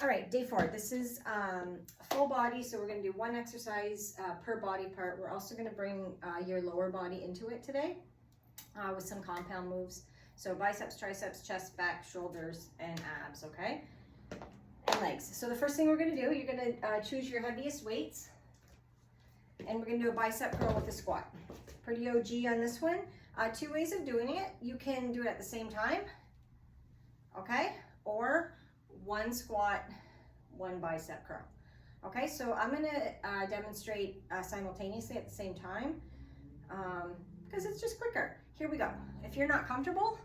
All right, day 4. This is full body, so we're going to do one exercise per body part. We're also going to bring your lower body into it today with some compound moves. So biceps, triceps, chest, back, shoulders, and abs, okay? And legs. So the first thing we're going to do, you're going to choose your heaviest weights, and we're going to do a bicep curl with a squat. Pretty OG on this one. 2 ways of doing it. You can do it at the same time, okay? Or one squat, one bicep curl. Okay, so I'm going to demonstrate simultaneously at the same time because it's just quicker. Here we go. If you're not comfortable,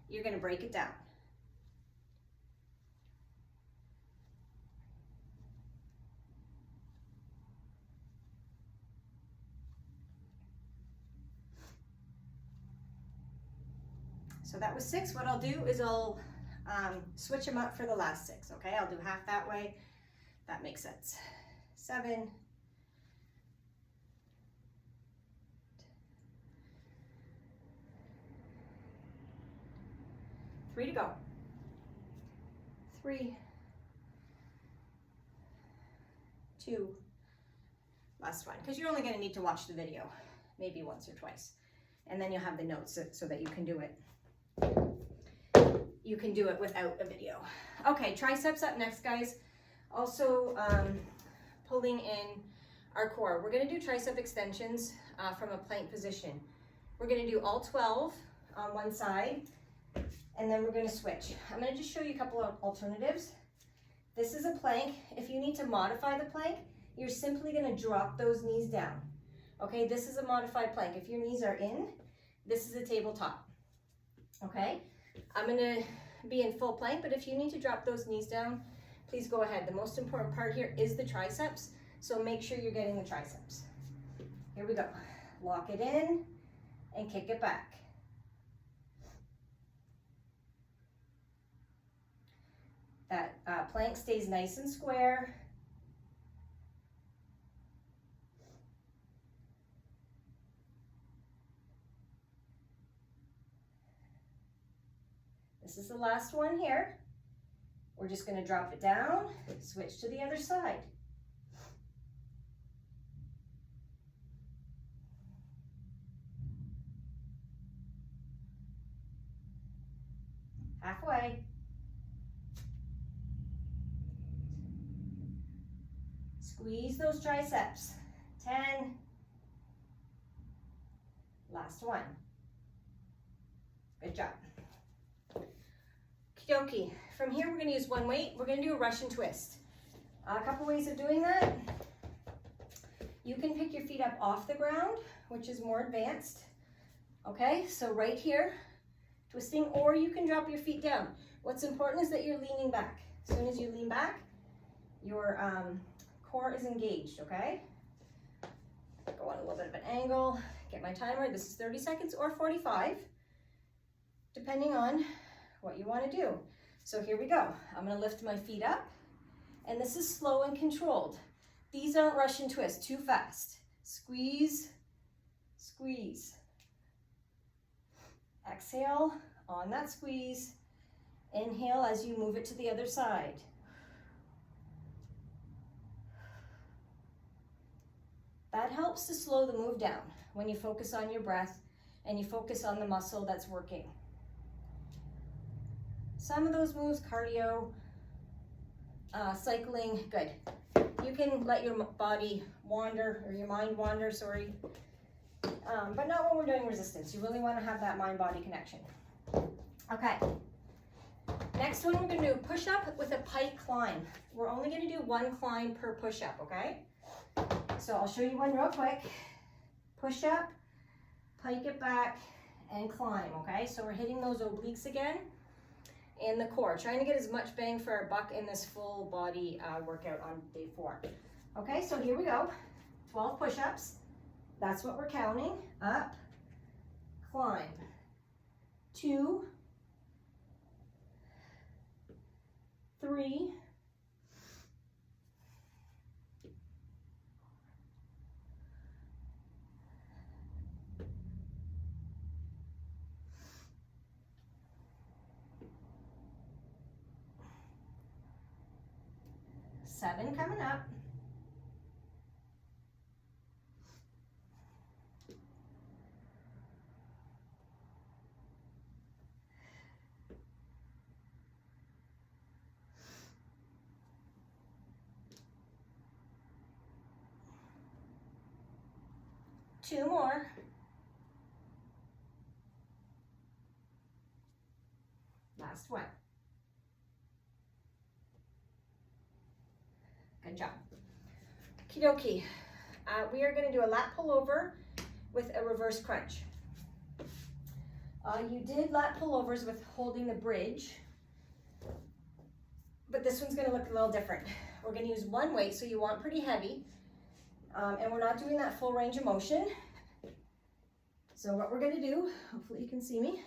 you're going to break it down. So that was 6. What I'll do is I'll switch them up for the last 6, okay? I'll do half that way. That makes sense. 7. 3 to go. 3. 2. Last one, because you're only going to need to watch the video maybe once or twice. And then you'll have the notes so that you can do it. You can do it without a video. Okay, triceps up next, guys. Also pulling in our core. We're going to do tricep extensions from a plank position. We're going to do all 12 on one side, and then we're going to switch. I'm going to just show you a couple of alternatives. This is a plank. If you need to modify the plank, you're simply going to drop those knees down. Okay, this is a modified plank. If your knees are in, this is a tabletop. Okay, I'm going to be in full plank, but if you need to drop those knees down, please go ahead. The most important part here is the triceps, so make sure you're getting the triceps. Here we go. Lock it in and kick it back. That plank stays nice and square. This is the last one here. We're just going to drop it down, switch to the other side. Halfway. Squeeze those triceps. 10. Last one. Good job. Okie. From here, we're going to use one weight. We're going to do a Russian twist. A couple ways of doing that. You can pick your feet up off the ground, which is more advanced. Okay, so right here, twisting, or you can drop your feet down. What's important is that you're leaning back. As soon as you lean back, your core is engaged, okay? Go on a little bit of an angle, get my timer. This is 30 seconds or 45, depending on what you want to do. So here we go. I'm going to lift my feet up, and this is slow and controlled. These aren't Russian twists, too fast. Squeeze, squeeze. Exhale on that squeeze. Inhale as you move it to the other side. That helps to slow the move down when you focus on your breath and you focus on the muscle that's working. Some of those moves, cardio, cycling, good. You can let your body wander, or your mind wander, sorry. But not when we're doing resistance. You really want to have that mind-body connection. Okay. Next one, we're going to do a push-up with a pike climb. We're only going to do one climb per push-up, okay? So I'll show you one real quick. Push up, pike it back, and climb, okay? So we're hitting those obliques again and the core, trying to get as much bang for our buck in this full body workout on day 4. Okay, so here we go. 12 push-ups. That's what we're counting. Up, climb. 2, 3, 4, 7 coming up. Two more. Last one. Good job. Okie dokie. We are going to do a lat pullover with a reverse crunch. You did lat pullovers with holding the bridge, but this one's going to look a little different. We're going to use one weight, so you want pretty heavy, and we're not doing that full range of motion. So what we're going to do, hopefully you can see me,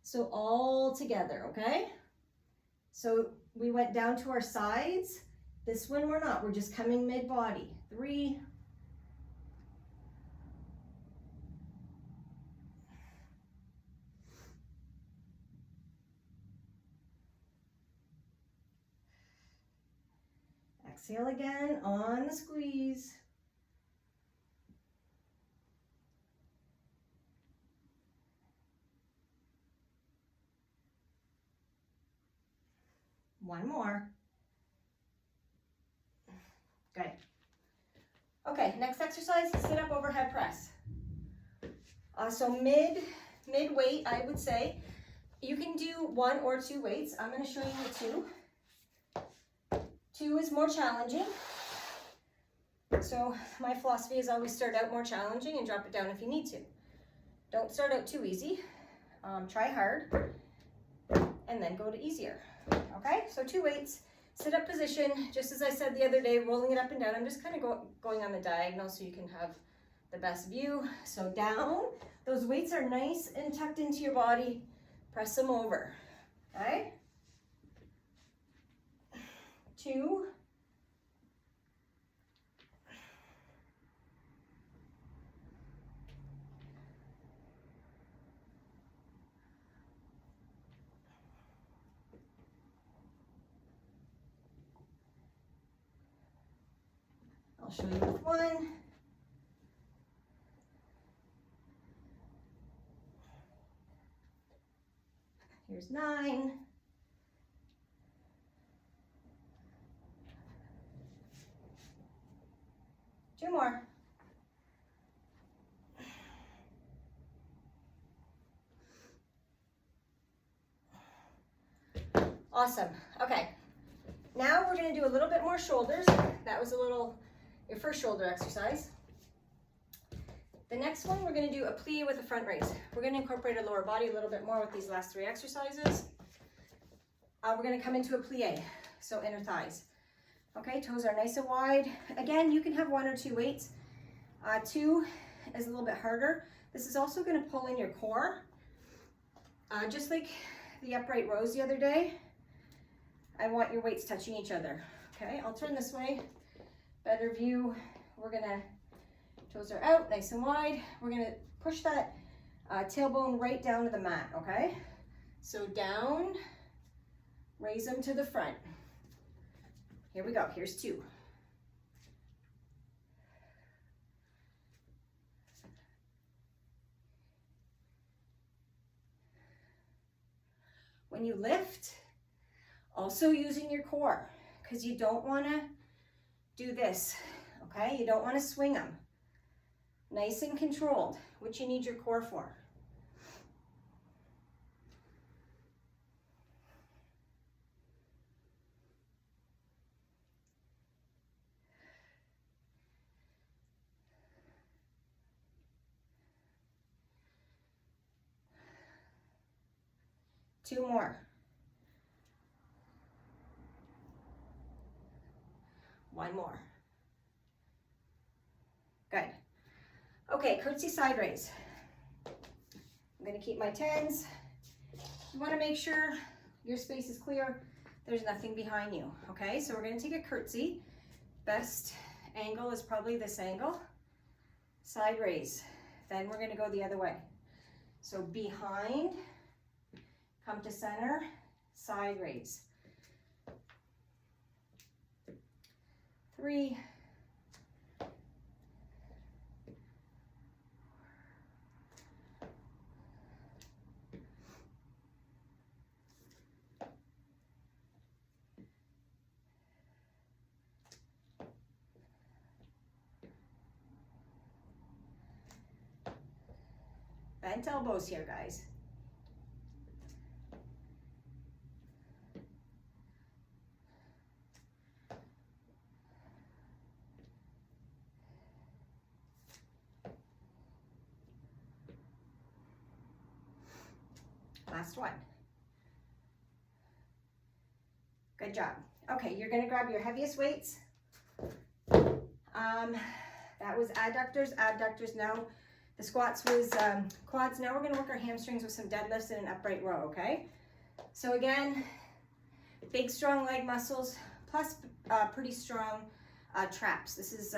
so all together, okay? So we went down to our sides. This one we're not, we're just coming mid-body. 3, 4, exhale again on the squeeze. 1 more. Good. Okay, next exercise, sit up overhead press. So mid weight, I would say. You can do 1 or 2 weights. I'm going to show you the 2. 2 is more challenging. So my philosophy is always start out more challenging and drop it down if you need to. Don't start out too easy. Try hard and then go to easier. Okay, so 2 weights. Sit up position, just as I said the other day, rolling it up and down. I'm just kind of going on the diagonal so you can have the best view. So down, those weights are nice and tucked into your body. Press them over, okay? 2. I'll show you with 1. Here's 9. 2 more. Awesome. Okay. Now we're going to do a little bit more shoulders. That was your first shoulder exercise. The next one, we're going to do a plie with a front raise. We're going to incorporate our lower body a little bit more with these last 3 exercises. We're going to come into a plie, so inner thighs. Okay, toes are nice and wide. Again, you can have 1 or 2 weights. 2 is a little bit harder. This is also going to pull in your core. Just like the upright rows the other day, I want your weights touching each other. Okay, I'll turn this way. Better view. We're gonna, toes are out, nice and wide. We're gonna push that tailbone right down to the mat, okay? So down, raise them to the front. Here we go, here's 2. When you lift, also using your core, because you don't wanna do this, okay? You don't want to swing them. Nice and controlled, which you need your core for. Two more. 1 more. Good. Okay, curtsy side raise. I'm going to keep my 10s. You want to make sure your space is clear. There's nothing behind you. Okay, so we're going to take a curtsy. Best angle is probably this angle. Side raise. Then we're going to go the other way. So behind, come to center, side raise. 3, 4. Bent elbows here, guys. Last one. Good job. Okay, you're gonna grab your heaviest weights. That was adductors. Now the squats was quads. Now we're gonna work our hamstrings with some deadlifts and an upright row, okay? So again, big strong leg muscles plus pretty strong traps. This is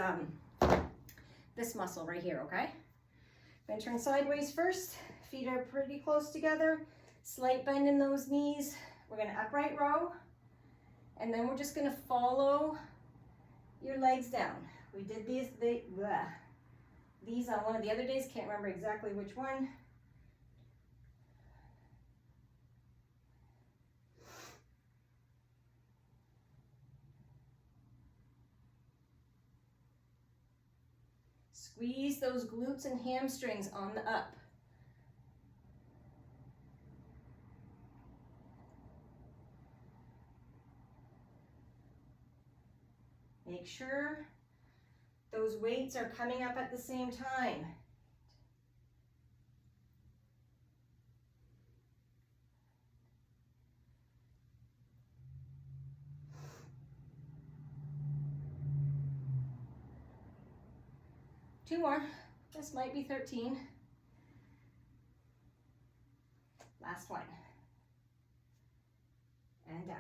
this muscle right here, okay? I'm gonna turn sideways first. Feet are pretty close together. Slight bend in those knees. We're gonna upright row. And then we're just gonna follow your legs down. We did these on one of the other days. Can't remember exactly which one. Squeeze those glutes and hamstrings on the up. Make sure those weights are coming up at the same time. Two more. This might be 13. Last one. And down.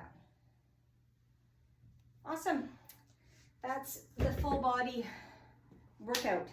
Awesome. That's the full body workout.